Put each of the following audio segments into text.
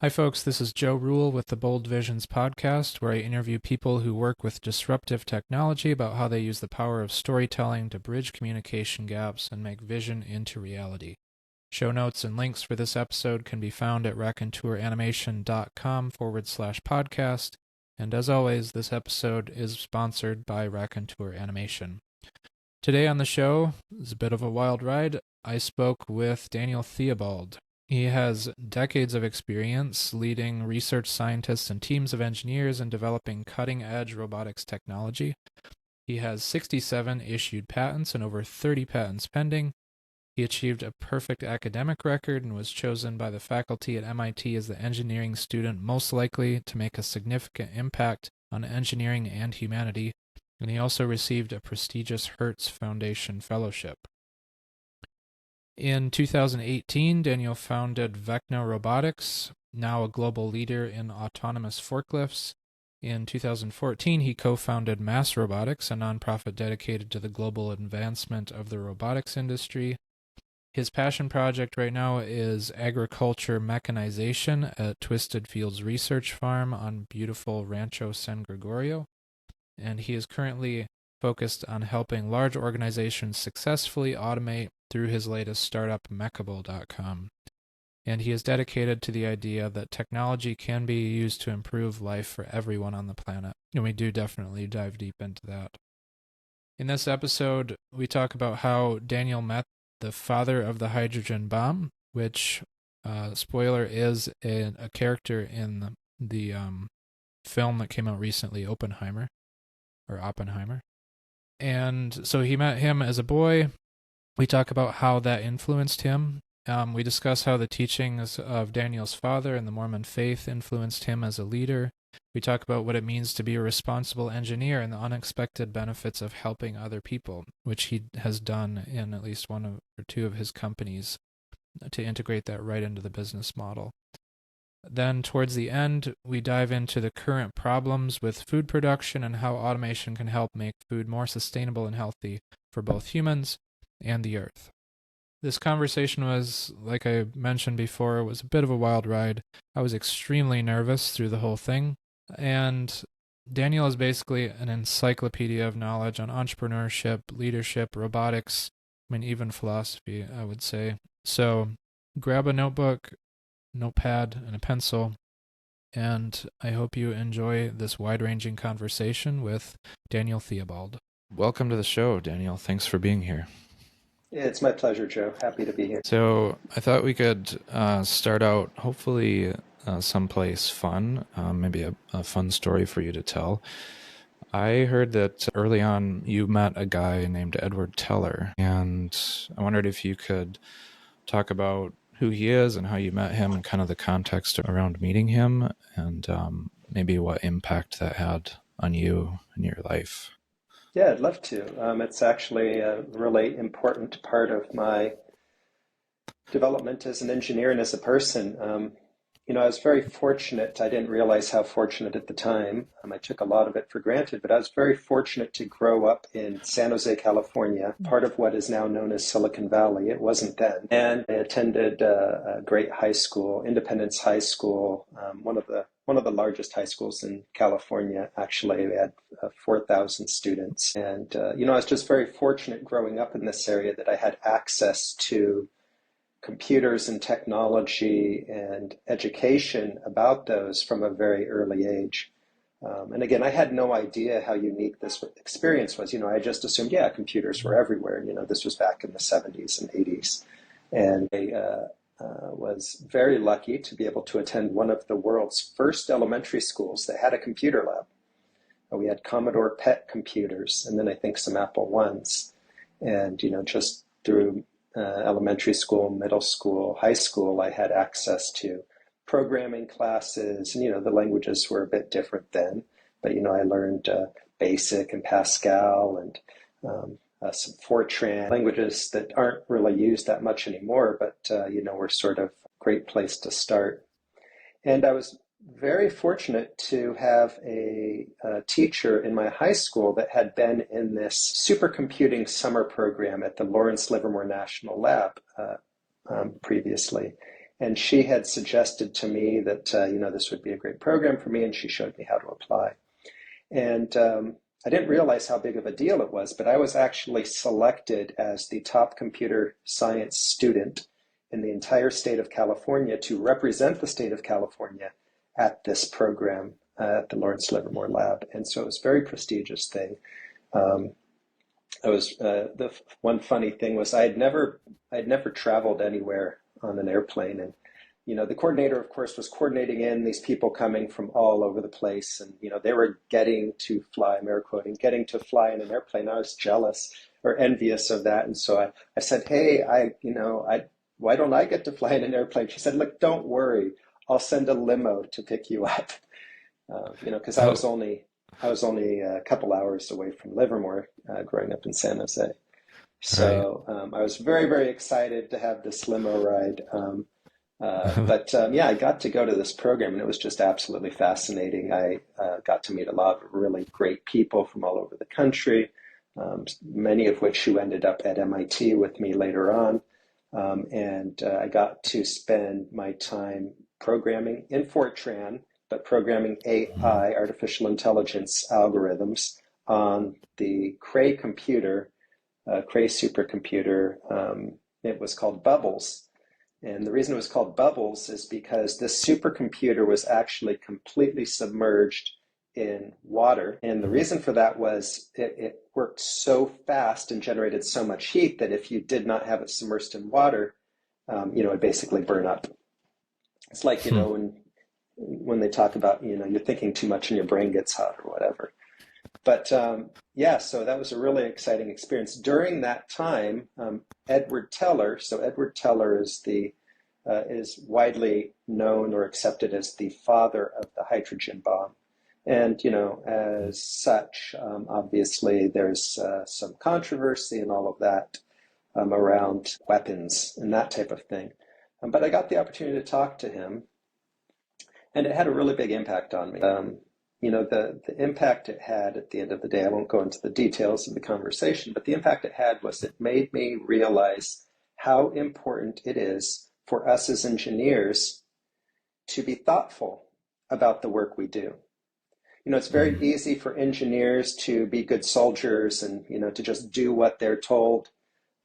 Hi, folks. This is Joe Rule with the Bold Visions podcast, where I interview people who work with disruptive technology about how they use the power of storytelling to bridge communication gaps and make vision into reality. Show notes and links for this episode can be found at raconteuranimation.com/podcast. And as always, this episode is sponsored by Raconteur Animation. Today on the show is a bit of a wild ride. I spoke with Daniel Theobald. He has decades of experience leading research scientists and teams of engineers in developing cutting-edge robotics technology. He has 67 issued patents and over 30 patents pending. He achieved a perfect academic record and was chosen by the faculty at MIT as the engineering student most likely to make a significant impact on engineering and humanity, and he also received a prestigious Hertz Foundation Fellowship. In 2018, Daniel founded Vecna Robotics, now a global leader in autonomous forklifts. In 2014, he co-founded MassRobotics, a nonprofit dedicated to the global advancement of the robotics industry. His passion project right now is agriculture mechanization at Twisted Fields Research Farm on beautiful Rancho San Gregorio, and he is currently focused on helping large organizations successfully automate through his latest startup, Mekable.com. And he is dedicated to the idea that technology can be used to improve life for everyone on the planet. And we do definitely dive deep into that. In this episode, we talk about how Daniel met the father of the hydrogen bomb, which, spoiler, is a character in the film that came out recently, Oppenheimer. And so he met him as a boy. We talk about how that influenced him. We discuss how the teachings of Daniel's father and the Mormon faith influenced him as a leader. We talk about what it means to be a responsible engineer and the unexpected benefits of helping other people, which he has done in at least one or two of his companies to integrate that right into the business model. Then towards the end, we dive into the current problems with food production and how automation can help make food more sustainable and healthy for both humans and the earth. This conversation was, like I mentioned before, was a bit of a wild ride. I was extremely nervous through the whole thing, and Daniel is basically an encyclopedia of knowledge on entrepreneurship, leadership, robotics, even philosophy, I would say. So grab a notebook, notepad, and a pencil, and I hope you enjoy this wide-ranging conversation with Daniel Theobald. Welcome to the show, Daniel. Thanks for being here. It's my pleasure, Joe. Happy to be here. So I thought we could start out, hopefully, someplace fun, maybe a fun story for you to tell. I heard that early on you met a guy named Edward Teller, and I wondered if you could talk about who he is and how you met him and kind of the context around meeting him, and maybe what impact that had on you and your life. Yeah, I'd love to. It's actually a really important part of my development as an engineer and as a person. I was very fortunate. I didn't realize how fortunate at the time. I took a lot of it for granted, but I was very fortunate to grow up in San Jose, California, part of what is now known as Silicon Valley. It wasn't then. And I attended a great high school, Independence High School, one of the largest high schools in California. Actually, we had 4,000 students. And, I was just very fortunate growing up in this area that I had access to computers and technology and education about those from a very early age. And again, I had no idea how unique this experience was. I just assumed, computers were everywhere. This was back in the 70s and 80s. And I was very lucky to be able to attend one of the world's first elementary schools that had a computer lab. We had Commodore PET computers, and then I think some Apple I's. And, just through elementary school, middle school, high school, I had access to programming classes. And, the languages were a bit different then. But, I learned BASIC and Pascal and some Fortran, languages that aren't really used that much anymore, but, were sort of a great place to start. And I was very fortunate to have a teacher in my high school that had been in this supercomputing summer program at the Lawrence Livermore National Lab previously. And she had suggested to me that, this would be a great program for me, and she showed me how to apply. And I didn't realize how big of a deal it was, but I was actually selected as the top computer science student in the entire state of California to represent the state of California at this program at the Lawrence Livermore Lab. And so it was a very prestigious thing. The one funny thing was I'd never traveled anywhere on an airplane, and the coordinator, of course, was coordinating in these people coming from all over the place, and they were getting to fly, I'm air quoting, getting to fly in an airplane. I was jealous or envious of that, and so I said, hey, why don't I get to fly in an airplane? She said, look, don't worry, I'll send a limo to pick you up, because I was only a couple hours away from Livermore, growing up in San Jose. So I was very, very excited to have this limo ride. But I got to go to this program, and it was just absolutely fascinating. I got to meet a lot of really great people from all over the country, many of which who ended up at MIT with me later on. And I got to spend my time programming in Fortran, but programming AI, artificial intelligence algorithms, on the Cray computer, Cray supercomputer. It was called Bubbles. And the reason it was called Bubbles is because this supercomputer was actually completely submerged in water. And the reason for that was it worked so fast and generated so much heat that if you did not have it submersed in water, it'd basically burn up. It's like, when they talk about, you're thinking too much and your brain gets hot or whatever. But so that was a really exciting experience. During that time, Edward Teller is widely known or accepted as the father of the hydrogen bomb. And, as such, obviously there's some controversy and all of that around weapons and that type of thing. But I got the opportunity to talk to him, and it had a really big impact on me. The impact it had at the end of the day, I won't go into the details of the conversation, but the impact it had was it made me realize how important it is for us as engineers to be thoughtful about the work we do. It's very easy for engineers to be good soldiers and, to just do what they're told.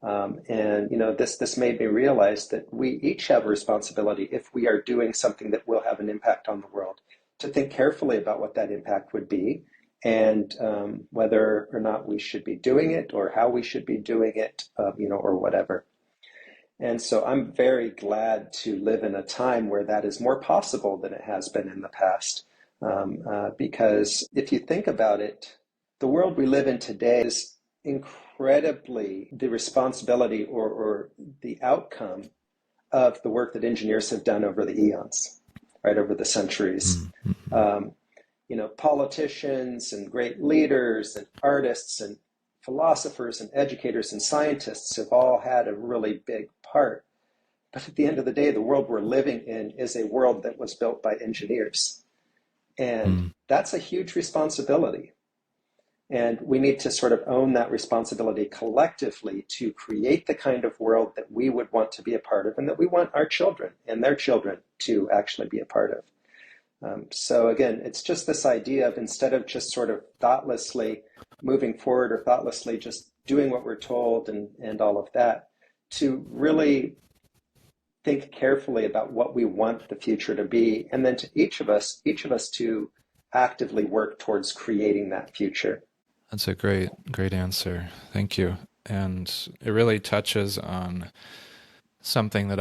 This made me realize that we each have a responsibility, if we are doing something that will have an impact on the world, to think carefully about what that impact would be, and whether or not we should be doing it, or how we should be doing it, or whatever. And so I'm very glad to live in a time where that is more possible than it has been in the past. Because if you think about it, the world we live in today is incredibly the responsibility or the outcome of the work that engineers have done over the eons, right, over the centuries. Politicians and great leaders and artists and philosophers and educators and scientists have all had a really big part. But at the end of the day, the world we're living in is a world that was built by engineers. And that's a huge responsibility. And we need to sort of own that responsibility collectively to create the kind of world that we would want to be a part of, and that we want our children and their children to actually be a part of. So again, it's just this idea of, instead of just sort of thoughtlessly moving forward or thoughtlessly just doing what we're told and all of that, to really think carefully about what we want the future to be, and then to each of us to actively work towards creating that future. That's a great answer. Thank you. And it really touches on something that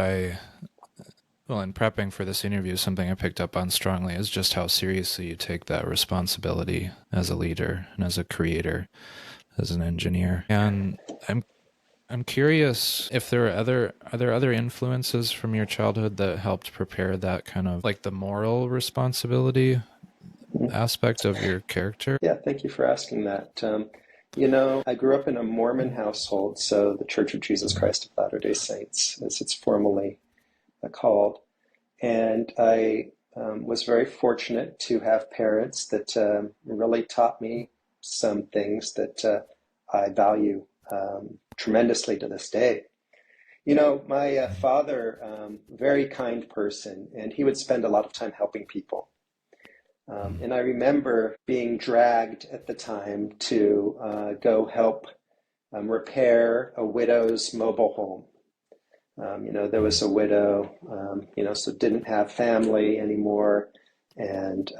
in prepping for this interview, something I picked up on strongly is just how seriously you take that responsibility as a leader and as a creator, as an engineer. And I'm curious if there are other influences from your childhood that helped prepare that kind of like the moral responsibility aspect of your character? Yeah, thank you for asking that. I grew up in a Mormon household, so the Church of Jesus Christ of Latter-day Saints, as it's formally called. And I was very fortunate to have parents that really taught me some things that I value tremendously to this day. My father, very kind person, and he would spend a lot of time helping people. And I remember being dragged at the time to go help repair a widow's mobile home. There was a widow, so didn't have family anymore, and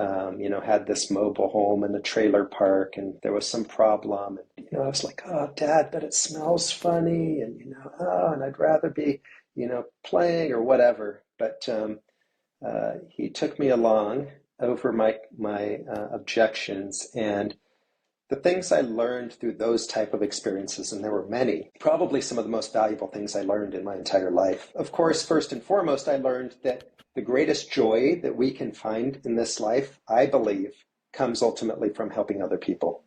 had this mobile home in a trailer park, and there was some problem. And I was like, "Oh, Dad, but it smells funny," and and I'd rather be, playing or whatever. But he took me along over my objections, and the things I learned through those type of experiences, and there were many, probably some of the most valuable things I learned in my entire life. Of course, first and foremost, I learned that the greatest joy that we can find in this life, I believe, comes ultimately from helping other people,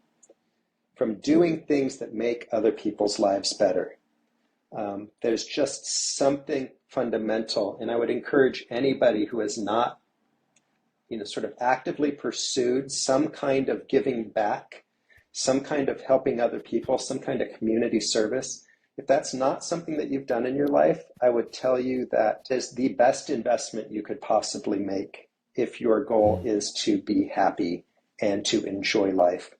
from doing things that make other people's lives better. There's just something fundamental, and I would encourage anybody who has not, sort of actively pursued some kind of giving back, some kind of helping other people, some kind of community service. If that's not something that you've done in your life, I would tell you that is the best investment you could possibly make if your goal is to be happy and to enjoy life.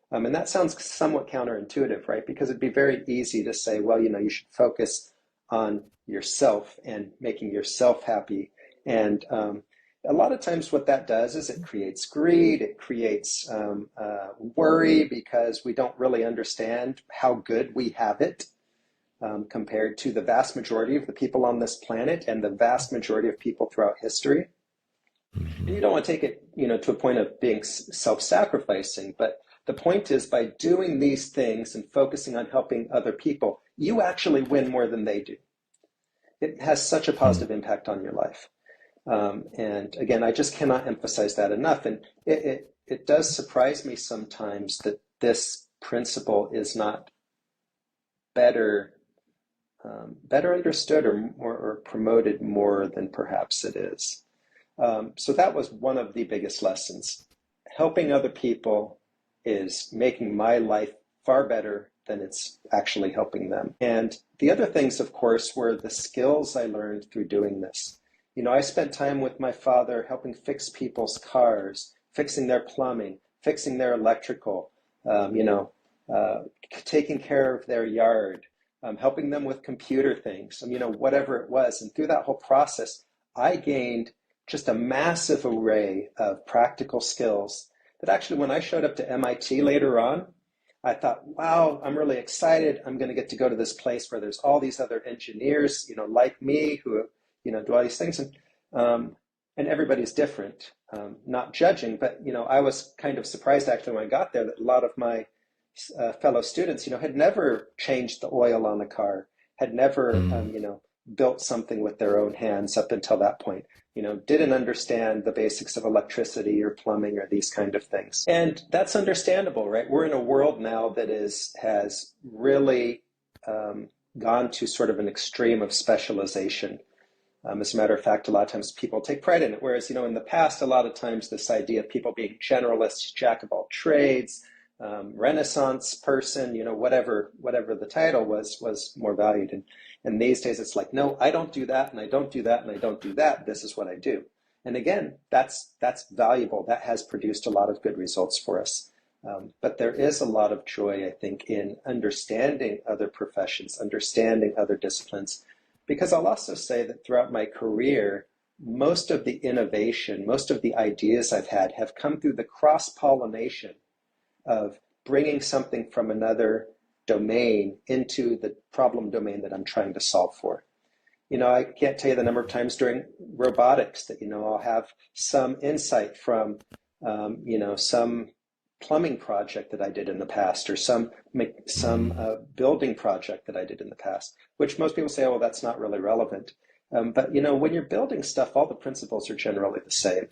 And that sounds somewhat counterintuitive, right? Because it'd be very easy to say, well, you should focus on yourself and making yourself happy. And a lot of times what that does is it creates greed, it creates worry, because we don't really understand how good we have it compared to the vast majority of the people on this planet and the vast majority of people throughout history. And you don't want to take it, to a point of being self-sacrificing, but the point is, by doing these things and focusing on helping other people, you actually win more than they do. It has such a positive impact on your life. And again, I just cannot emphasize that enough. And it does surprise me sometimes that this principle is not better understood or promoted more than perhaps it is. So that was one of the biggest lessons. Helping other people is making my life far better than it's actually helping them. And the other things, of course, were the skills I learned through doing this. I spent time with my father helping fix people's cars, fixing their plumbing, fixing their electrical, taking care of their yard, helping them with computer things, whatever it was. And through that whole process, I gained just a massive array of practical skills that actually, when I showed up to MIT later on, I thought, wow, I'm really excited. I'm going to get to go to this place where there's all these other engineers, like me, who, do all these things. And everybody's different, not judging, but, I was kind of surprised actually when I got there that a lot of my fellow students, had never changed the oil on a car, had never, built something with their own hands up until that point, didn't understand the basics of electricity or plumbing or these kind of things. And that's understandable, right? We're in a world now that has really gone to sort of an extreme of specialization. As a matter of fact, a lot of times people take pride in it. Whereas, in the past, a lot of times this idea of people being generalists, jack of all trades, Renaissance person, whatever the title was more valued. And these days it's like, no, I don't do that, and I don't do that, and I don't do that. This is what I do. And again, that's valuable. That has produced a lot of good results for us. But there is a lot of joy, I think, in understanding other professions, understanding other disciplines. Because I'll also say that throughout my career, most of the innovation, most of the ideas I've had have come through the cross-pollination of bringing something from another domain into the problem domain that I'm trying to solve for. I can't tell you the number of times during robotics that, I'll have some insight from, some plumbing project that I did in the past, or some building project that I did in the past, which most people say, oh, well, that's not really relevant. But, when you're building stuff, all the principles are generally the same.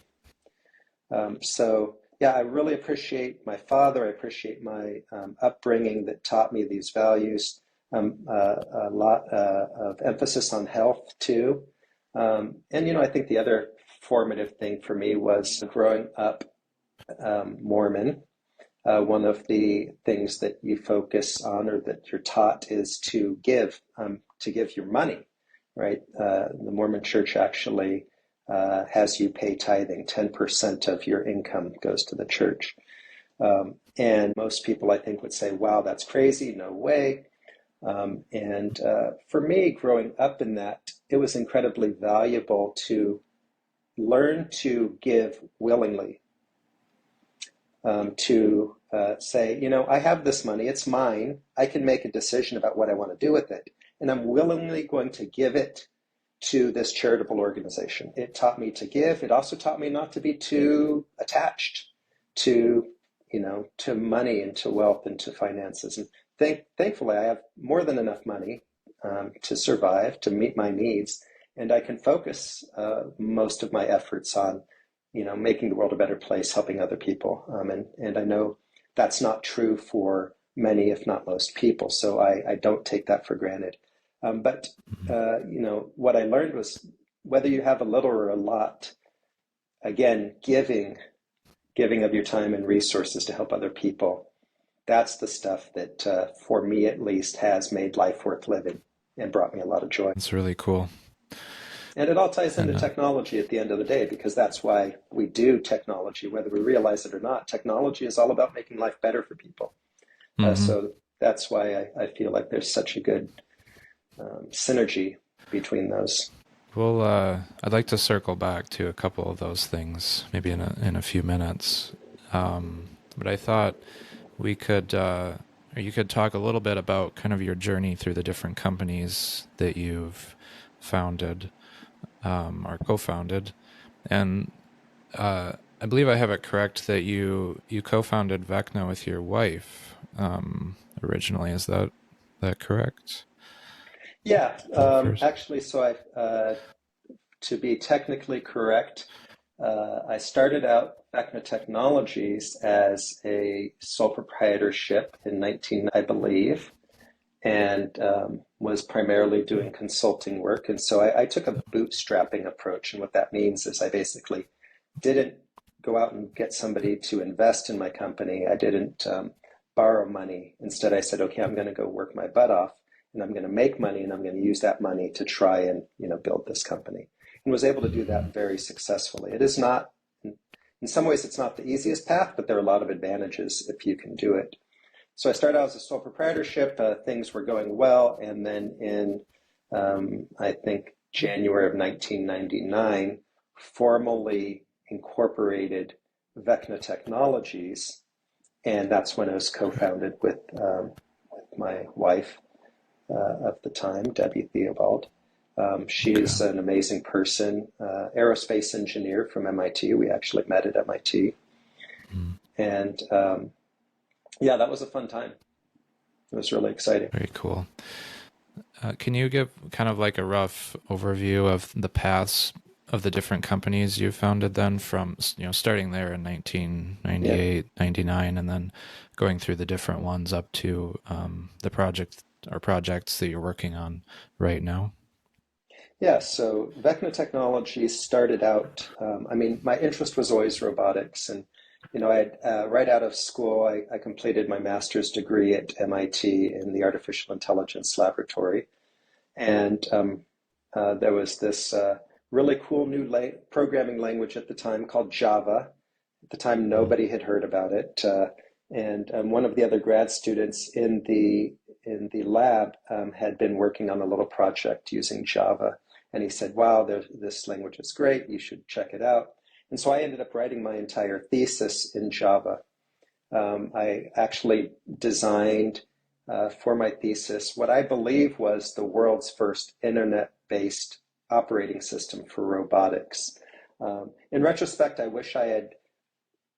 So, yeah, I really appreciate my father. I appreciate my upbringing that taught me these values. A lot of emphasis on health, too. And, I think the other formative thing for me was growing up Mormon. One of the things that you focus on or that you're taught is to give, to give your money, right? The Mormon Church actually has you pay tithing. 10% of your income goes to the church. And most people, I think, would say, wow, that's crazy. No way. And for me, growing up in that, it was incredibly valuable to learn to give willingly, to say, you know, I have this money, it's mine. I can make a decision about what I want to do with it. And I'm willingly going to give it to this charitable organization. It taught me to give. It also taught me not to be too attached to, you know, to money and to wealth and to finances. And thankfully, I have more than enough money to survive, to meet my needs, and I can focus most of my efforts on, you know, making the world a better place, helping other people. And I know that's not true for many, if not most people. So I don't take that for granted. But you know, what I learned was whether you have a little or a lot, again, giving of your time and resources to help other people, that's the stuff that, for me at least, has made life worth living and brought me a lot of joy. It's really cool. And it all ties into technology at the end of the day, because that's why we do technology, whether we realize it or not. Technology is all about making life better for people. So that's why I feel like there's such a good synergy between those. Well, I'd like to circle back to a couple of those things, maybe in a few minutes. But I thought we could, or you could talk a little bit about kind of your journey through the different companies that you've founded or co-founded, and I believe I have it correct that you co-founded Vecna with your wife originally. Is that correct? Yeah, First. actually, so to be technically correct, I started out Vecna Technologies as a sole proprietorship in 19, I believe, and was primarily doing consulting work. And so I took a bootstrapping approach. And what that means is I basically didn't go out and get somebody to invest in my company. I didn't borrow money. Instead, I said, okay, I'm going to go work my butt off, and I'm going to make money, and I'm going to use that money to try and, you know, build this company. And was able to do that very successfully. It is not, in some ways, it's not the easiest path, but there are a lot of advantages if you can do it. So I started out as a sole proprietorship. Things were going well, and then in I think January of 1999, formally incorporated Vecna Technologies, and that's when it was co-founded with my wife of the time, Daniel Theobald. She's an amazing person, aerospace engineer from MIT. We actually met at MIT. And yeah, that was a fun time. It was really exciting. Very cool. Can you give kind of like a rough overview of the paths of the different companies you founded then, from, you know, starting there in 1998, 99, and then going through the different ones up to the projects that you're working on right now? Yeah, so Vecna Technologies started out, I mean, my interest was always robotics. And, you know, right out of school, I completed my master's degree at MIT in the Artificial Intelligence Laboratory. And there was this really cool new programming language at the time called Java. At the time, nobody had heard about it. And one of the other grad students in the lab had been working on a little project using Java. And he said, wow, this language is great. You should check it out. And so I ended up writing my entire thesis in Java. I actually designed for my thesis what I believe was the world's first internet-based operating system for robotics. In retrospect, I wish I had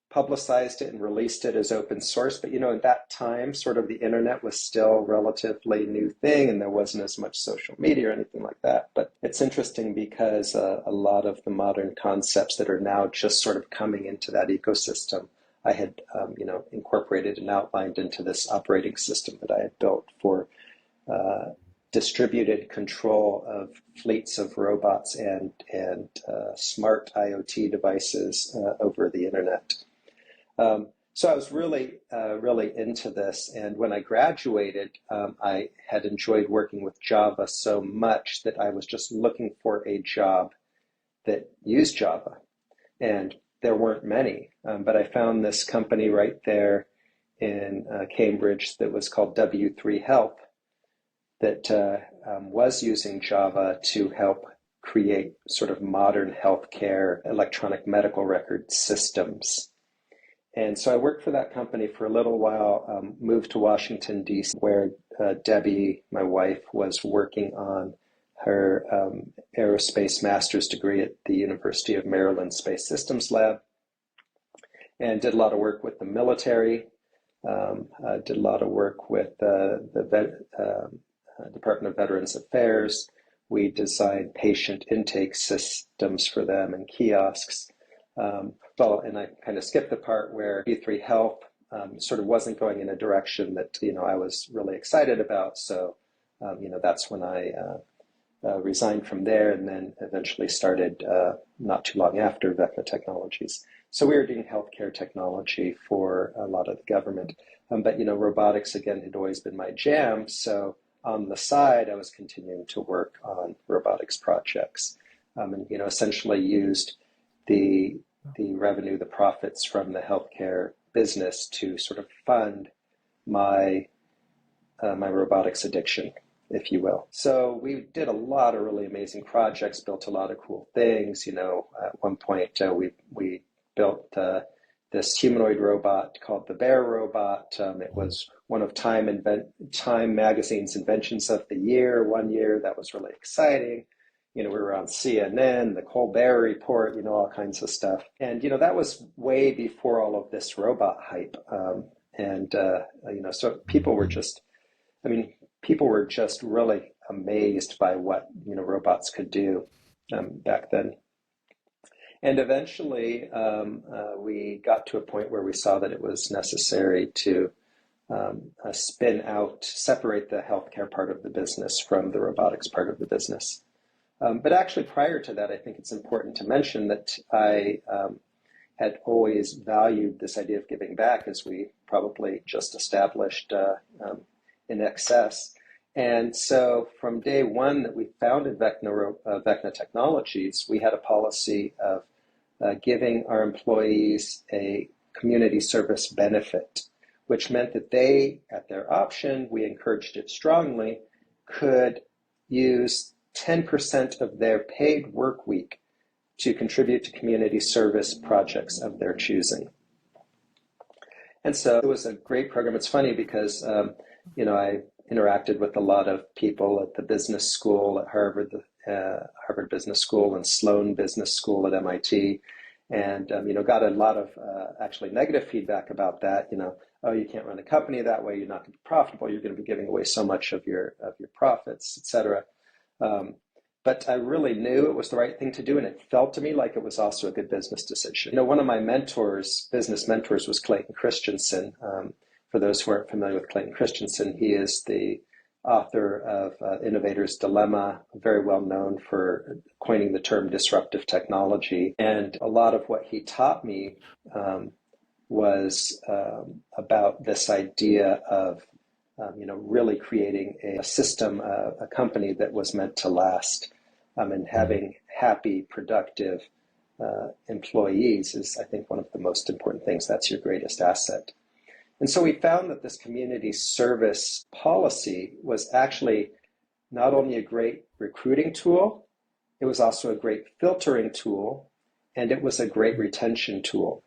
publicized it and released it as open source, but, you know, at that time, sort of the internet was still a relatively new thing, and there wasn't as much social media or anything like that. But it's interesting because a lot of the modern concepts that are now just sort of coming into that ecosystem, I had, you know, incorporated and outlined into this operating system that I had built for distributed control of fleets of robots and smart IoT devices over the internet. So I was really into this. And when I graduated, I had enjoyed working with Java so much that I was just looking for a job that used Java. And there weren't many, but I found this company right there in Cambridge that was called W3 Health that was using Java to help create sort of modern healthcare electronic medical record systems. And so I worked for that company for a little while, moved to Washington, D.C., where Debbie, my wife, was working on her aerospace master's degree at the University of Maryland Space Systems Lab, and did a lot of work with the military, did a lot of work with the Department of Veterans Affairs. We designed patient intake systems for them and kiosks. And I kind of skipped the part where W3 Health sort of wasn't going in a direction that, I was really excited about. So, that's when I resigned from there and then eventually started not too long after Vecna Technologies. So we were doing healthcare technology for a lot of the government. But, robotics, again, had always been my jam. So on the side, I was continuing to work on robotics projects and, essentially used the revenue, the profits from the healthcare business to sort of fund my my robotics addiction, if you will. So we did a lot of really amazing projects, built a lot of cool things. At one point we built this humanoid robot called the Bear Robot. It was one of Time Magazine's inventions of the year. One year that was really exciting. We were on CNN, the Colbert Report, all kinds of stuff. And, that was way before all of this robot hype. So people were just really amazed by what, robots could do back then. And eventually we got to a point where we saw that it was necessary to separate the healthcare part of the business from the robotics part of the business. But actually, prior to that, I think it's important to mention that I had always valued this idea of giving back, as we probably just established in excess. And so from day one that we founded Vecna Technologies, we had a policy of giving our employees a community service benefit, which meant that they, at their option, we encouraged it strongly, could use 10% of their paid work week to contribute to community service projects of their choosing. And so it was a great program. It's funny because, I interacted with a lot of people at the business school at Harvard, the Harvard Business School, and Sloan Business School at MIT, and, got a lot of actually negative feedback about that. Oh, you can't run a company that way. You're not going to be profitable. You're going to be giving away so much of your profits, et cetera. But I really knew it was the right thing to do, and it felt to me like it was also a good business decision. One of my business mentors, was Clayton Christensen. For those who aren't familiar with Clayton Christensen, he is the author of Innovator's Dilemma, very well known for coining the term disruptive technology. And a lot of what he taught me was about this idea of really creating a system, a company that was meant to last, and having happy, productive employees is, I think, one of the most important things. That's your greatest asset. And so we found that this community service policy was actually not only a great recruiting tool, it was also a great filtering tool, and it was a great retention tool.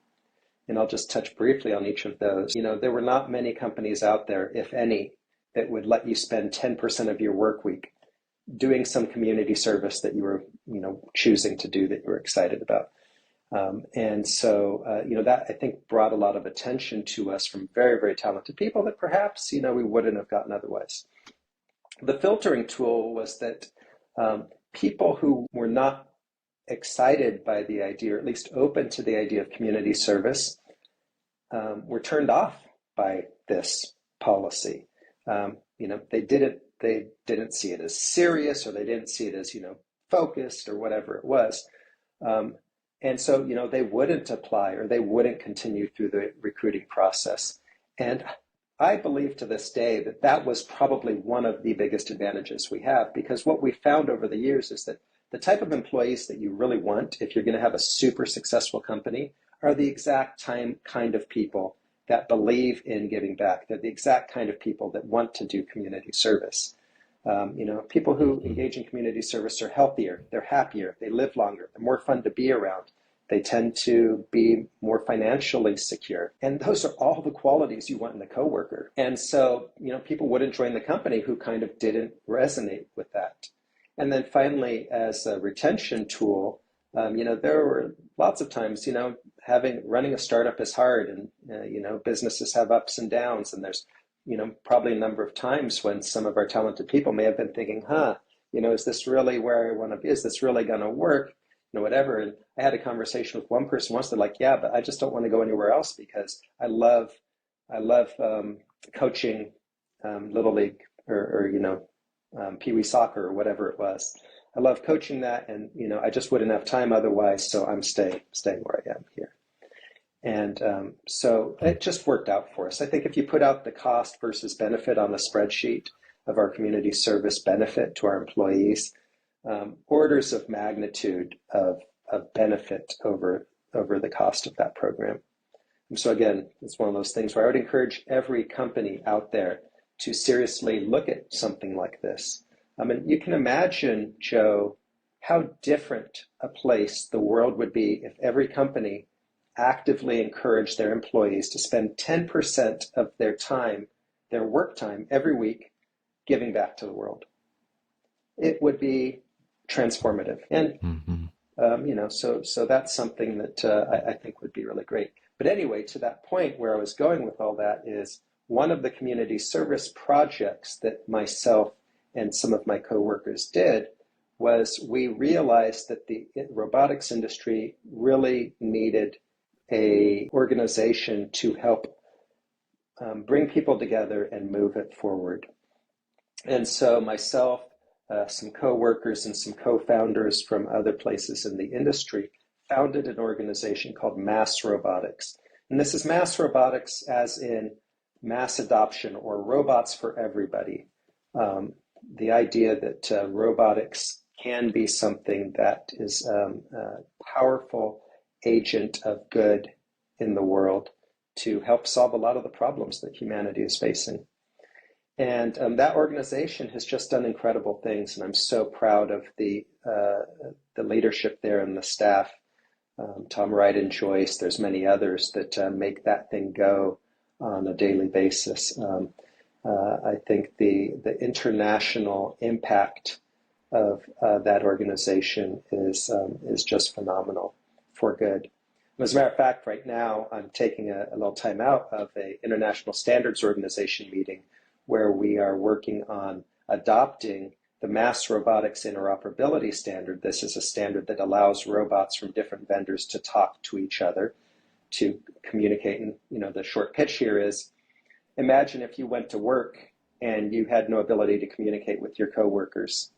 And I'll just touch briefly on each of those. There were not many companies out there, if any, that would let you spend 10% of your work week doing some community service that you were, choosing to do, that you were excited about. And so, that I think brought a lot of attention to us from very, very talented people that perhaps, we wouldn't have gotten otherwise. The filtering tool was that people who were not excited by the idea, or at least open to the idea of community service, were turned off by this policy. They didn't see it as serious, or they didn't see it as, focused, or whatever it was. And so, they wouldn't apply or they wouldn't continue through the recruiting process. And I believe to this day that that was probably one of the biggest advantages we have, because what we found over the years is that the type of employees that you really want, if you're going to have a super successful company, are the exact kind of people that believe in giving back. They're the exact kind of people that want to do community service. People who engage in community service are healthier, they're happier, they live longer, they're more fun to be around. They tend to be more financially secure. And those are all the qualities you want in a coworker. And so, people wouldn't join the company who kind of didn't resonate with that. And then finally, as a retention tool, there were lots of times, running a startup is hard, and, businesses have ups and downs, and there's, probably a number of times when some of our talented people may have been thinking, is this really where I want to be? Is this really going to work? Whatever. And I had a conversation with one person once. They're like, yeah, but I just don't want to go anywhere else because I love coaching Little League or Pee Wee soccer or whatever it was. I love coaching that, and I just wouldn't have time otherwise. So I'm staying where I am here. And so it just worked out for us. I think if you put out the cost versus benefit on a spreadsheet of our community service benefit to our employees, orders of magnitude of benefit over the cost of that program. And so again, it's one of those things where I would encourage every company out there to seriously look at something like this. I mean, you can imagine, Joe, how different a place the world would be if every company actively encouraged their employees to spend 10% of their time, their work time every week, giving back to the world. It would be transformative. And, so that's something that I think would be really great. But anyway, to that point where I was going with all that is one of the community service projects that myself and some of my coworkers did was we realized that the robotics industry really needed a organization to help bring people together and move it forward. And so myself, some co-workers and some co-founders from other places in the industry founded an organization called MassRobotics. And this is MassRobotics as in mass adoption, or robots for everybody. The idea that robotics can be something that is a powerful agent of good in the world to help solve a lot of the problems that humanity is facing. And that organization has just done incredible things, and I'm so proud of the leadership there and the staff. Tom Wright and Joyce, there's many others that make that thing go on a daily basis. I think the international impact of that organization is just phenomenal for good. As a matter of fact, right now I'm taking a little time out of an international standards organization meeting where we are working on adopting the MassRobotics interoperability standard. This is a standard that allows robots from different vendors to talk to each other, to communicate. And the short pitch here is, imagine if you went to work and you had no ability to communicate with your coworkers.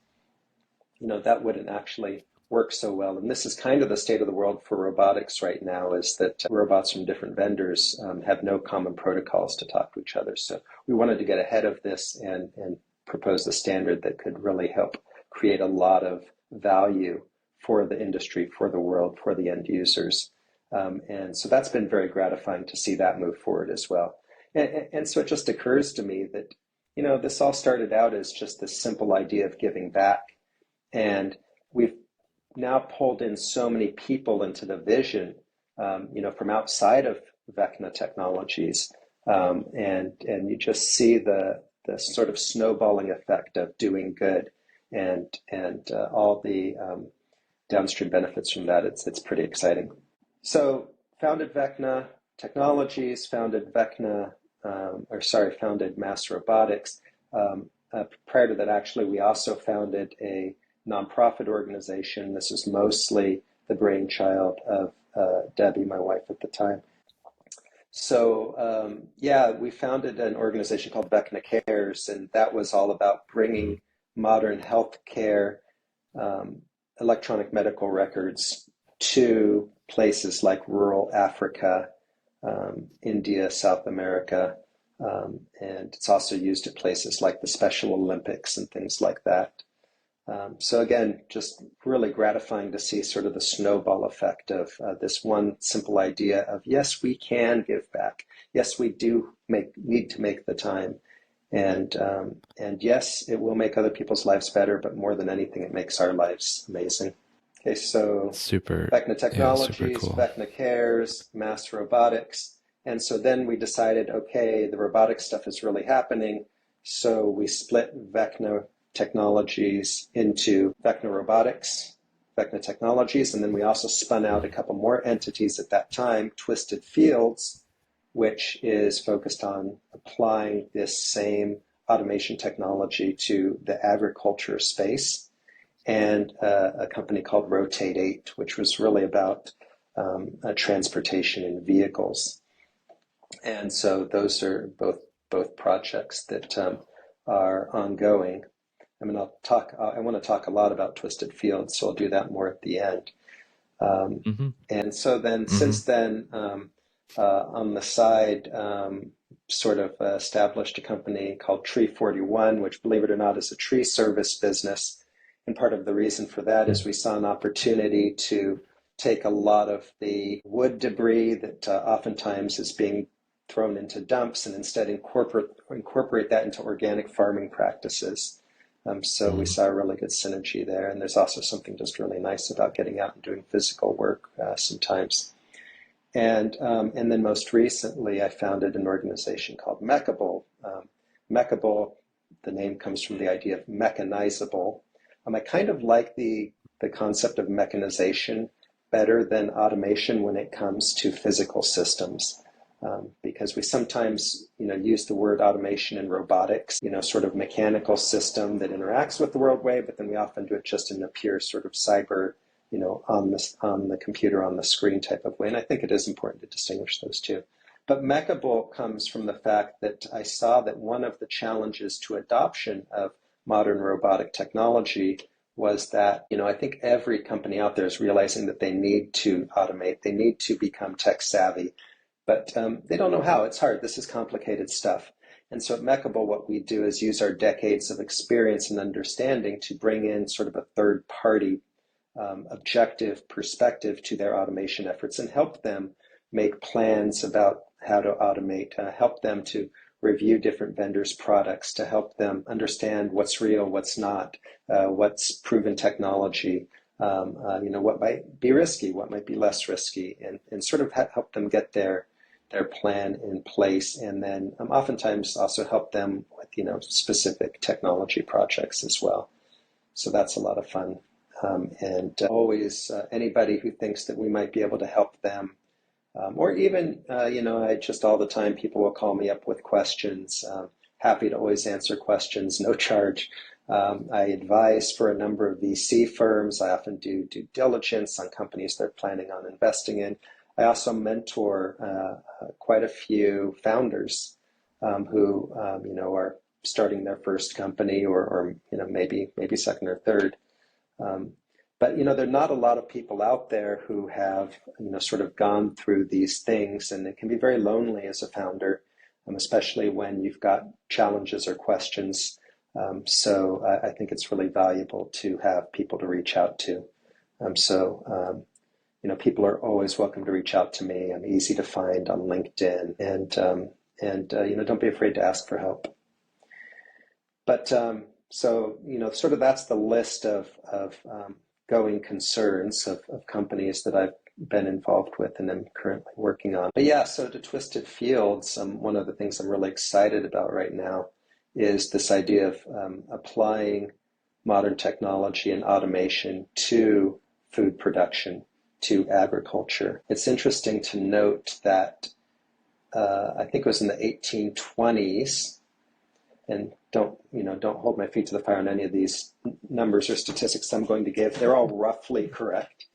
That wouldn't actually work so well. And this is kind of the state of the world for robotics right now, is that robots from different vendors have no common protocols to talk to each other. So we wanted to get ahead of this and propose a standard that could really help create a lot of value for the industry, for the world, for the end users. And so that's been very gratifying to see that move forward as well. And so it just occurs to me that, this all started out as just this simple idea of giving back. And we've now pulled in so many people into the vision, from outside of Vecna Technologies. And you just see the sort of snowballing effect of doing good and all the downstream benefits from that. It's pretty exciting. So founded Vecna Technologies, founded MassRobotics. Prior to that, actually, we also founded a nonprofit organization. This is mostly the brainchild of Debbie, my wife at the time. So we founded an organization called Vecna Cares, and that was all about bringing modern healthcare, electronic medical records to places like rural Africa, India, South America, and it's also used at places like the Special Olympics and things like that. So again, just really gratifying to see sort of the snowball effect of this one simple idea of, yes, we can give back. Yes, we do need to make the time. And yes, it will make other people's lives better, but more than anything, it makes our lives amazing. Okay, so Super, Vecna yeah, super Technologies, cool. Vecna Cares, MassRobotics. And so then we decided, okay, the robotics stuff is really happening. So we split Vecna Technologies into Vecna Robotics, Vecna Technologies, and then we also spun out a couple more entities at that time, Twisted Fields, which is focused on applying this same automation technology to the agriculture space, and a company called Rotate 8, which was really about transportation in vehicles. And so those are both projects that are ongoing. I mean, I want to talk a lot about Twisted Fields, so I'll do that more at the end. And so then, since then, on the side, sort of established a company called Tree 41, which, believe it or not, is a tree service business. And part of the reason for that is we saw an opportunity to take a lot of the wood debris that oftentimes is being thrown into dumps and instead incorporate that into organic farming practices. So we saw a really good synergy there. And there's also something just really nice about getting out and doing physical work sometimes. And then most recently, I founded an organization called Mekable. Mekable, the name comes from the idea of mechanizable. I kind of like the concept of mechanization better than automation when it comes to physical systems. Because we sometimes, use the word automation in robotics, sort of mechanical system that interacts with the world way, but then we often do it just in a pure sort of cyber, on the computer, on the screen type of way. And I think it is important to distinguish those two. But Mekable comes from the fact that I saw that one of the challenges to adoption of modern robotic technology was that, I think every company out there is realizing that they need to automate, they need to become tech savvy, but they don't know how. It's hard. This is complicated stuff. And so at Mekable, what we do is use our decades of experience and understanding to bring in sort of a third party objective perspective to their automation efforts and help them make plans about how to automate, help them to review different vendors' products, to help them understand what's real, what's not, what's proven technology, what might be risky, what might be less risky, and sort of help them get their plan in place, and then oftentimes also help them with specific technology projects as well. So that's a lot of fun. And always anybody who thinks that we might be able to help them, or even, I just all the time people will call me up with questions. Happy to always answer questions, no charge. I advise for a number of VC firms. I often do due diligence on companies they're planning on investing in. I also mentor quite a few founders who, are starting their first company or maybe second or third. But there are not a lot of people out there who have sort of gone through these things, and it can be very lonely as a founder, especially when you've got challenges or questions. So I think it's really valuable to have people to reach out to. People are always welcome to reach out to me. I'm easy to find on LinkedIn, and don't be afraid to ask for help. But so sort of that's the list of going concerns of companies that I've been involved with and am currently working on. But yeah, so to Twisted Fields, one of the things I'm really excited about right now is this idea of applying modern technology and automation to food production, to agriculture. It's interesting to note that I think it was in the 1820s, and don't hold my feet to the fire on any of these numbers or statistics I'm going to give. They're all roughly correct.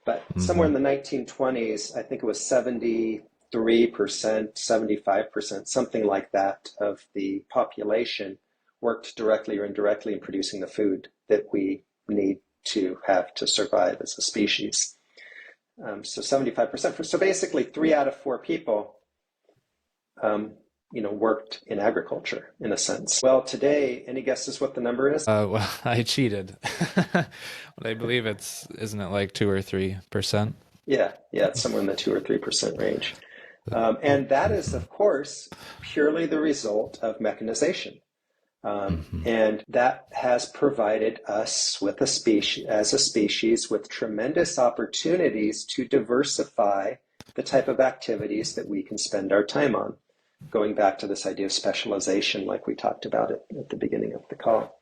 But somewhere in the 1920s, I think it was 73%, 75%, something like that, of the population worked directly or indirectly in producing the food that we need to have to survive as a species. So 75%. So basically 3 out of 4 people, worked in agriculture in a sense. Well, today, any guesses what the number is? Well, I cheated. But I believe isn't it like 2 or 3%? Yeah, it's somewhere in the 2 or 3% range. And that is, of course, purely the result of mechanization. And that has provided us with as a species with tremendous opportunities to diversify the type of activities that we can spend our time on. Going back to this idea of specialization, like we talked about it at the beginning of the call.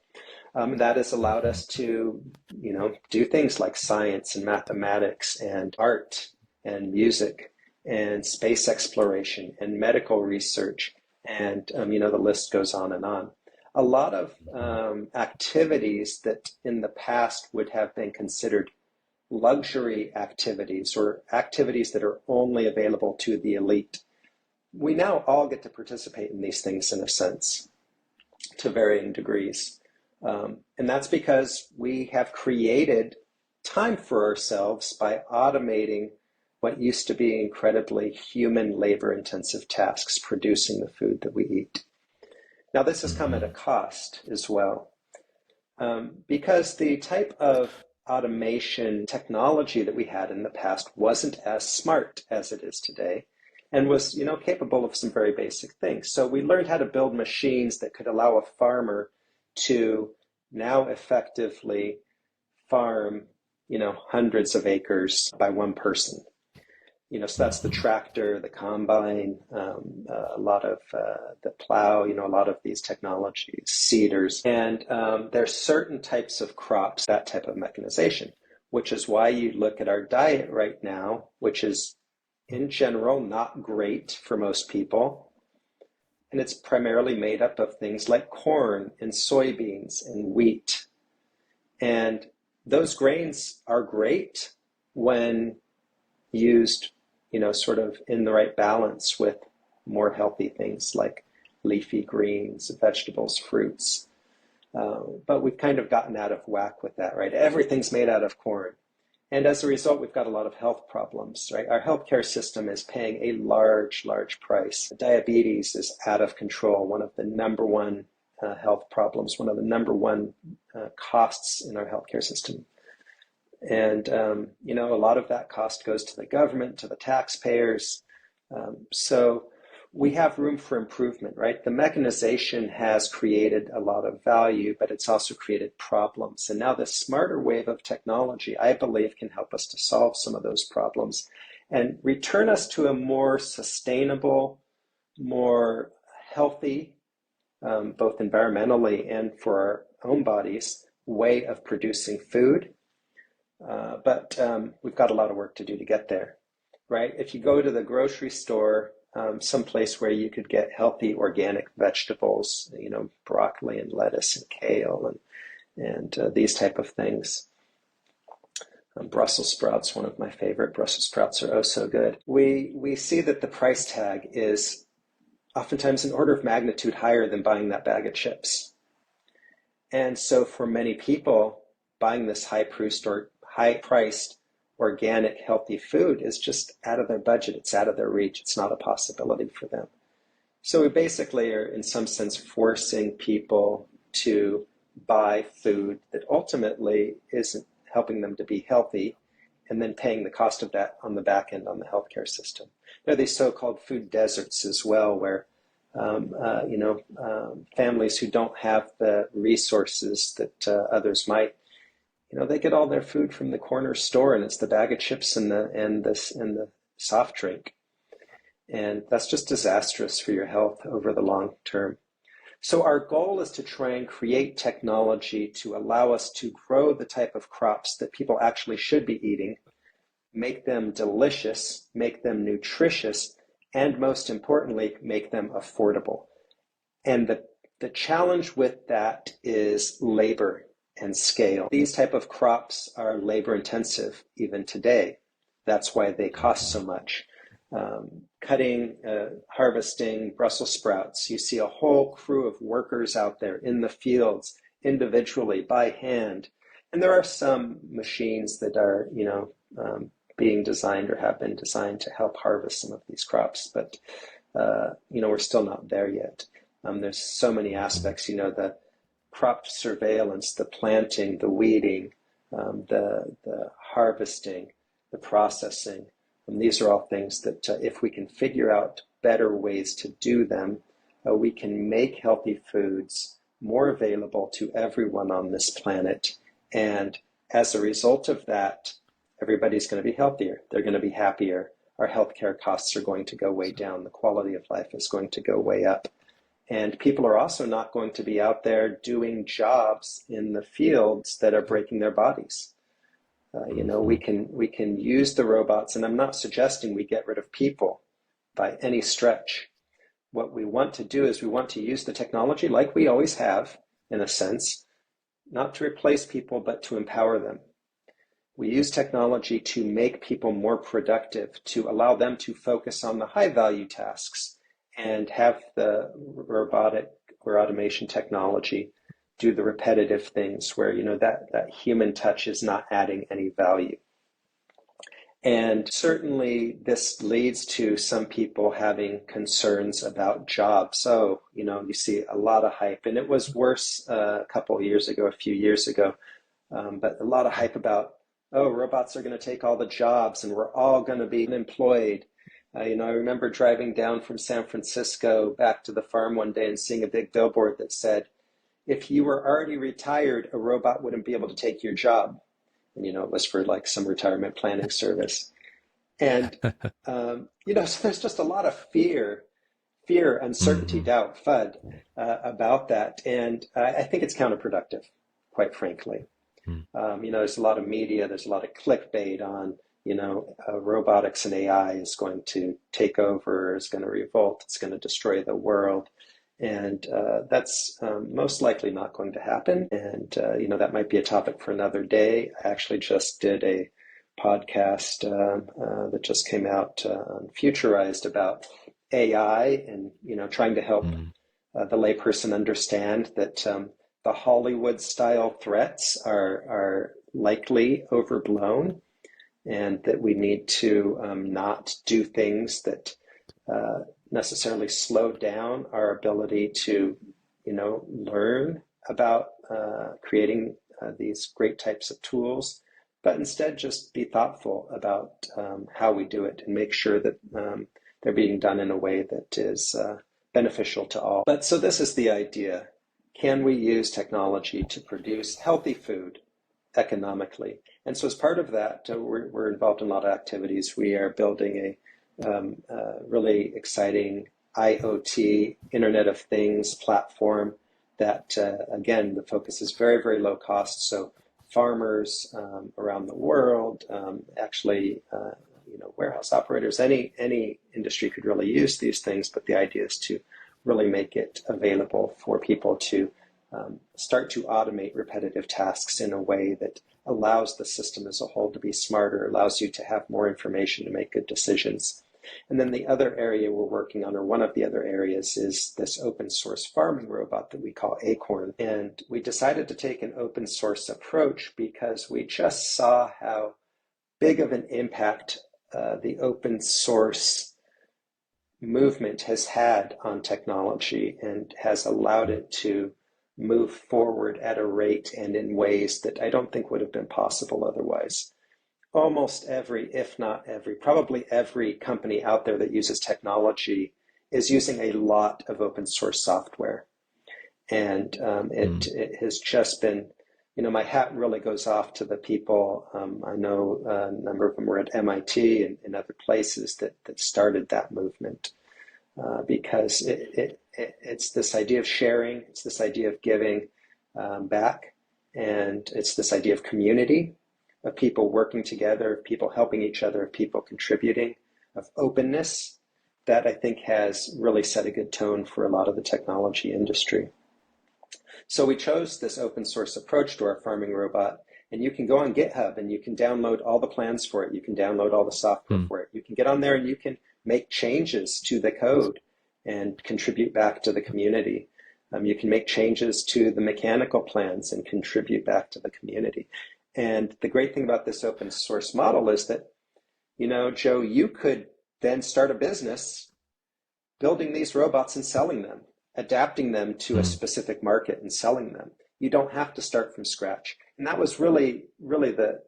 That has allowed us to, do things like science and mathematics and art and music and space exploration and medical research. And, the list goes on and on. A lot of activities that in the past would have been considered luxury activities or activities that are only available to the elite. We now all get to participate in these things in a sense, to varying degrees. And that's because we have created time for ourselves by automating what used to be incredibly human labor-intensive tasks, producing the food that we eat. Now, this has come at a cost as well, because the type of automation technology that we had in the past wasn't as smart as it is today and was, capable of some very basic things. So we learned how to build machines that could allow a farmer to now effectively farm, hundreds of acres by one person. So that's the tractor, the combine, a lot of the plow, a lot of these technologies, seeders. And there's certain types of crops, that type of mechanization, which is why you look at our diet right now, which is in general not great for most people. And it's primarily made up of things like corn and soybeans and wheat. And those grains are great when used, sort of in the right balance with more healthy things like leafy greens, vegetables, fruits. But we've kind of gotten out of whack with that, right? Everything's made out of corn. And as a result, we've got a lot of health problems, right? Our healthcare system is paying a large, large price. Diabetes is out of control, one of the number one health problems, one of the number one costs in our healthcare system. And, a lot of that cost goes to the government, to the taxpayers. So we have room for improvement, right? The mechanization has created a lot of value, but it's also created problems. And now this smarter wave of technology, I believe, can help us to solve some of those problems and return us to a more sustainable, more healthy, both environmentally and for our own bodies, way of producing food. But we've got a lot of work to do to get there, right? If you go to the grocery store, someplace where you could get healthy organic vegetables, broccoli and lettuce and kale and these type of things. Brussels sprouts, one of my favorite. Brussels sprouts are oh so good. We see that the price tag is oftentimes an order of magnitude higher than buying that bag of chips. And so for many people, buying this high-priced, organic, healthy food is just out of their budget. It's out of their reach. It's not a possibility for them. So we basically are, in some sense, forcing people to buy food that ultimately isn't helping them to be healthy, and then paying the cost of that on the back end on the healthcare system. There are these so-called food deserts as well, where families who don't have the resources that others might, they get all their food from the corner store, and it's the bag of chips and the soft drink. And that's just disastrous for your health over the long term. So our goal is to try and create technology to allow us to grow the type of crops that people actually should be eating, make them delicious, make them nutritious, and most importantly, make them affordable. And the challenge with that is labor and scale. These type of crops are labor intensive even today. That's why they cost so much. Cutting, harvesting Brussels sprouts, you see a whole crew of workers out there in the fields individually by hand. And there are some machines that are, being designed or have been designed to help harvest some of these crops. But, we're still not there yet. There's so many aspects, the crop surveillance, the planting, the weeding, the harvesting, the processing. And these are all things that if we can figure out better ways to do them, we can make healthy foods more available to everyone on this planet. And as a result of that, everybody's going to be healthier. They're going to be happier. Our healthcare costs are going to go way down. The quality of life is going to go way up. And people are also not going to be out there doing jobs in the fields that are breaking their bodies. We can use the robots, and I'm not suggesting we get rid of people by any stretch. What we want to do is we want to use the technology like we always have, in a sense, not to replace people, but to empower them. We use technology to make people more productive, to allow them to focus on the high value tasks and have the robotic or automation technology do the repetitive things where, that human touch is not adding any value. And certainly this leads to some people having concerns about jobs. So, you see a lot of hype, and it was worse a few years ago, but a lot of hype about, robots are going to take all the jobs and we're all going to be unemployed. I remember driving down from San Francisco back to the farm one day and seeing a big billboard that said, if you were already retired, a robot wouldn't be able to take your job. And, it was for like some retirement planning service. And, so there's just a lot of fear, uncertainty, doubt, FUD about that. And I think it's counterproductive, quite frankly. There's a lot of media, there's a lot of clickbait on, robotics and AI is going to take over, is going to revolt, it's going to destroy the world. And that's most likely not going to happen. And, that might be a topic for another day. I actually just did a podcast that just came out on Futurized about AI and, trying to help the layperson understand that the Hollywood style threats are likely overblown, and that we need to not do things that necessarily slow down our ability to, learn about creating these great types of tools, but instead just be thoughtful about how we do it and make sure that they're being done in a way that is beneficial to all. But so this is the idea. Can we use technology to produce healthy food economically? And so as part of that, we're involved in a lot of activities. We are building a really exciting IoT, Internet of Things platform that, again, the focus is very, very low cost. So farmers around the world, warehouse operators, any industry could really use these things, but the idea is to really make it available for people to start to automate repetitive tasks in a way that allows the system as a whole to be smarter, allows you to have more information to make good decisions. And then the other area we're working on, or one of the other areas, is this open source farming robot that we call Acorn. And we decided to take an open source approach because we just saw how big of an impact the open source movement has had on technology and has allowed it to move forward at a rate and in ways that I don't think would have been possible otherwise. Almost every, if not every, probably every company out there that uses technology is using a lot of open source software. And it has just been, my hat really goes off to the people. I know a number of them were at MIT and other places that started that movement because it's this idea of sharing, it's this idea of giving back, and it's this idea of community, of people working together, of people helping each other, of people contributing, of openness, that I think has really set a good tone for a lot of the technology industry. So we chose this open source approach to our farming robot, and you can go on GitHub and you can download all the plans for it. You can download all the software for it. You can get on there and you can make changes to the code and contribute back to the community. You can make changes to the mechanical plans and contribute back to the community. And the great thing about this open source model is that Joe, you could then start a business building these robots and selling them, adapting them to a Mm. specific market and selling them. You don't have to start from scratch. And that was really, really the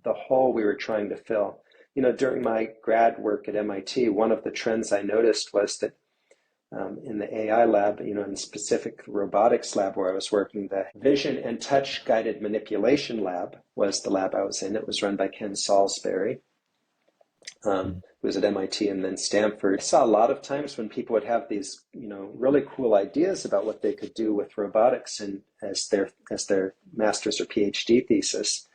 hole we were trying to fill. During my grad work at MIT, one of the trends I noticed was that in the AI lab, in the specific robotics lab where I was working, the vision and touch guided manipulation lab was the lab I was in. It was run by Ken Salisbury, who was at MIT and then Stanford. I saw a lot of times when people would have these, really cool ideas about what they could do with robotics and as their master's or PhD thesis.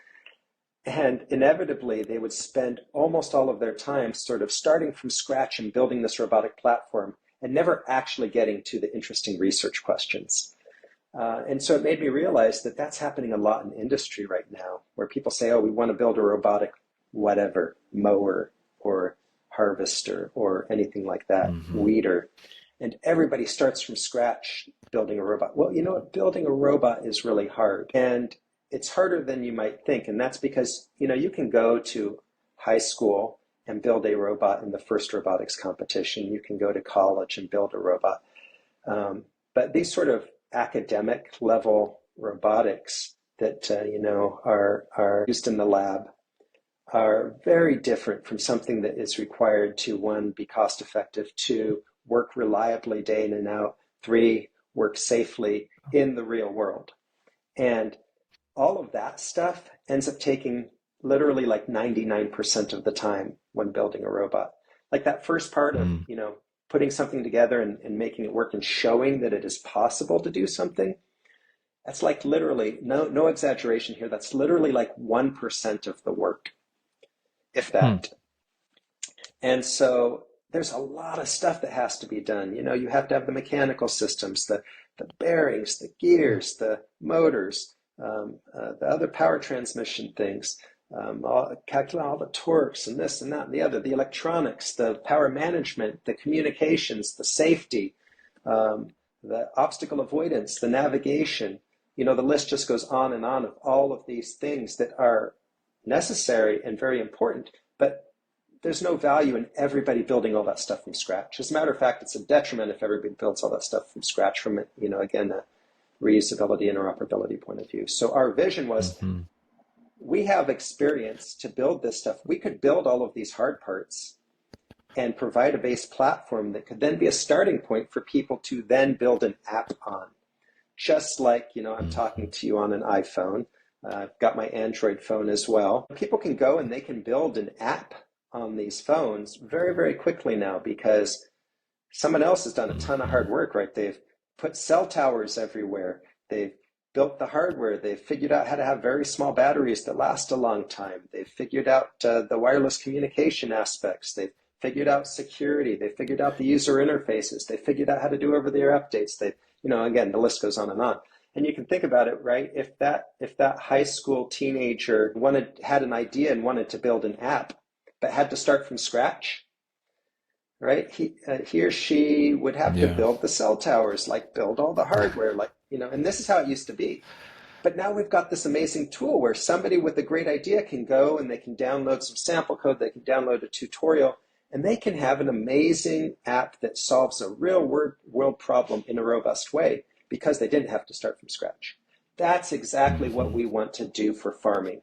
And inevitably, they would spend almost all of their time sort of starting from scratch and building this robotic platform and never actually getting to the interesting research questions. And so it made me realize that that's happening a lot in industry right now, where people say, oh, we want to build a robotic whatever, mower or harvester or anything like that, weeder. And everybody starts from scratch building a robot. Well, you know what? Building a robot is really hard. And it's harder than you might think. And that's because, you can go to high school and build a robot in the first robotics competition. You can go to college and build a robot. But these sort of academic level robotics that, are used in the lab are very different from something that is required to, one, be cost effective, two, work reliably day in and out, three, work safely in the real world. And all of that stuff ends up taking literally like 99% of the time when building a robot. Like that first part of, putting something together and making it work and showing that it is possible to do something, that's like literally, no exaggeration here, that's literally like 1% of the work, if that. And so there's a lot of stuff that has to be done. You have to have the mechanical systems, the bearings, the gears, the motors, the other power transmission things, calculate all the torques and this and that and the other, the electronics, the power management, the communications, the safety, the obstacle avoidance, the navigation. The list just goes on and on of all of these things that are necessary and very important, but there's no value in everybody building all that stuff from scratch. As a matter of fact, it's a detriment if everybody builds all that stuff from scratch from, again, a reusability, interoperability point of view. So our vision was, we have experience to build this stuff. We could build all of these hard parts and provide a base platform that could then be a starting point for people to then build an app on. Just like, I'm talking to you on an iPhone. I've got my Android phone as well. People can go and they can build an app on these phones very, very quickly now because someone else has done a ton of hard work, right? They've put cell towers everywhere. They've built the hardware. They've figured out how to have very small batteries that last a long time. They've figured out the wireless communication aspects. They've figured out security. They figured out the user interfaces. They figured out how to do over-the-air updates. They, again, the list goes on and on. And you can think about it, right? If that high school teenager had an idea and wanted to build an app, but had to start from scratch, right? He or she would have to build the cell towers, like build all the hardware, like, and this is how it used to be. But now we've got this amazing tool where somebody with a great idea can go and they can download some sample code, they can download a tutorial, and they can have an amazing app that solves a real world problem in a robust way because they didn't have to start from scratch. That's exactly what we want to do for farming.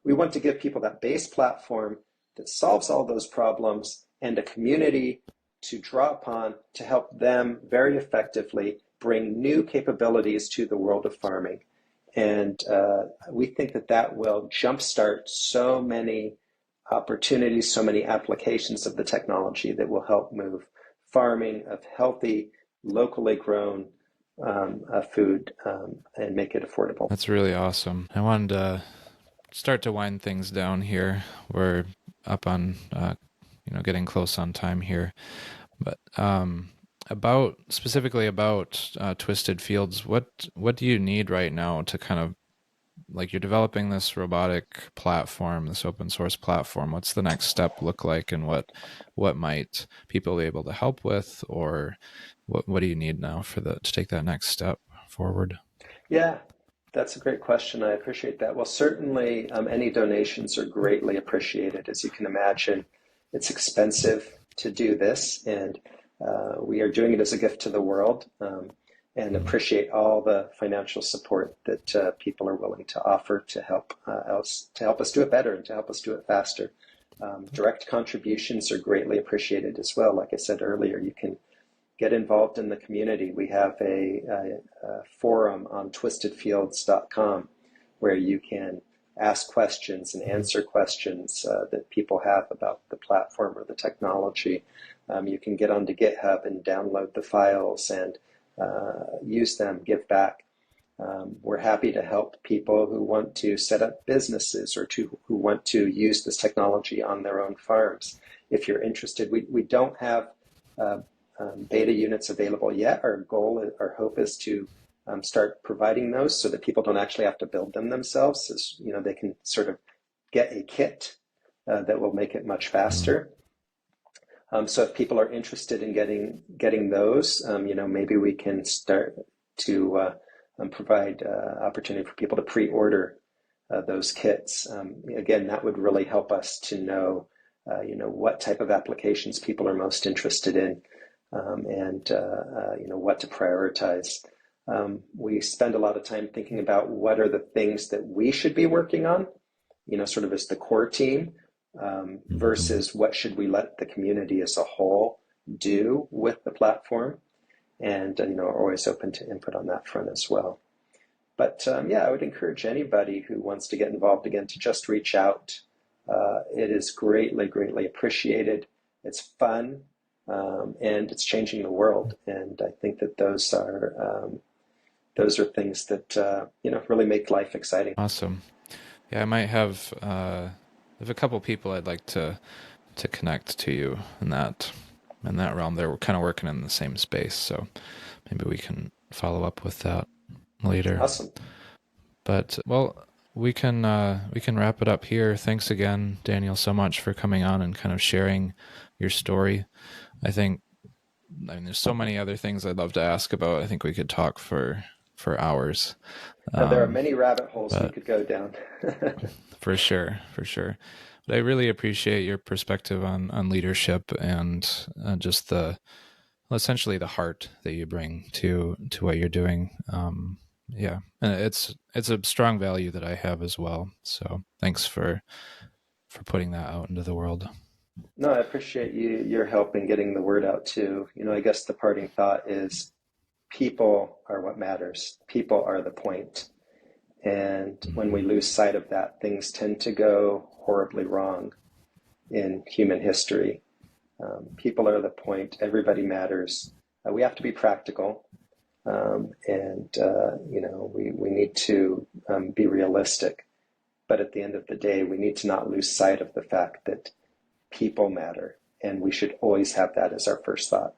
We want to give people that base platform that solves all those problems and a community to draw upon to help them very effectively bring new capabilities to the world of farming. And we think that will jumpstart so many opportunities, so many applications of the technology that will help move farming of healthy, locally grown food and make it affordable. That's really awesome. I wanted to start to wind things down here. We're up on, getting close on time here. But specifically about Twisted Fields, what do you need right now to kind of, like, you're developing this robotic platform, this open source platform. What's the next step look like, and what might people be able to help with, or what do you need now to take that next step forward? Yeah. That's a great question. I appreciate that. Well, certainly any donations are greatly appreciated. As you can imagine, it's expensive to do this, and we are doing it as a gift to the world, and appreciate all the financial support that people are willing to offer to help us do it better and to help us do it faster. Direct contributions are greatly appreciated as well. Like I said earlier, you can get involved in the community. We have a forum on twistedfields.com where you can ask questions and answer questions that people have about the platform or the technology. You can get onto GitHub and download the files and use them, give back. We're happy to help people who want to set up businesses or who want to use this technology on their own farms. If you're interested, we don't have beta units available yet. Our hope is to start providing those so that people don't actually have to build them themselves. As you know, they can sort of get a kit that will make it much faster. So if people are interested in getting those, maybe we can start to provide opportunity for people to pre-order those kits. Again, that would really help us to know, what type of applications people are most interested in, and what to prioritize. We spend a lot of time thinking about what are the things that we should be working on, sort of as the core team, versus what should we let the community as a whole do with the platform. And, are always open to input on that front as well. But I would encourage anybody who wants to get involved again to just reach out. It is greatly, greatly appreciated. It's fun, and it's changing the world. And I think that those are things that, really make life exciting. Awesome. Yeah, I might have a couple people I'd like to connect to you in that realm. They're kind of working in the same space, so maybe we can follow up with that later. Awesome. But we can wrap it up here. Thanks again, Daniel, so much for coming on and kind of sharing your story. I mean, there's so many other things I'd love to ask about. I think we could talk for hours. There are many rabbit holes we could go down. For sure. But I really appreciate your perspective on leadership and just essentially the heart that you bring to what you're doing. And it's a strong value that I have as well. So thanks for putting that out into the world. No, I appreciate your help in getting the word out too. I guess the parting thought is people are what matters. People are the point. And when we lose sight of that, things tend to go horribly wrong in human history. People are the point. Everybody matters. We have to be practical, and we need to be realistic. But at the end of the day, we need to not lose sight of the fact that people matter, and we should always have that as our first thought.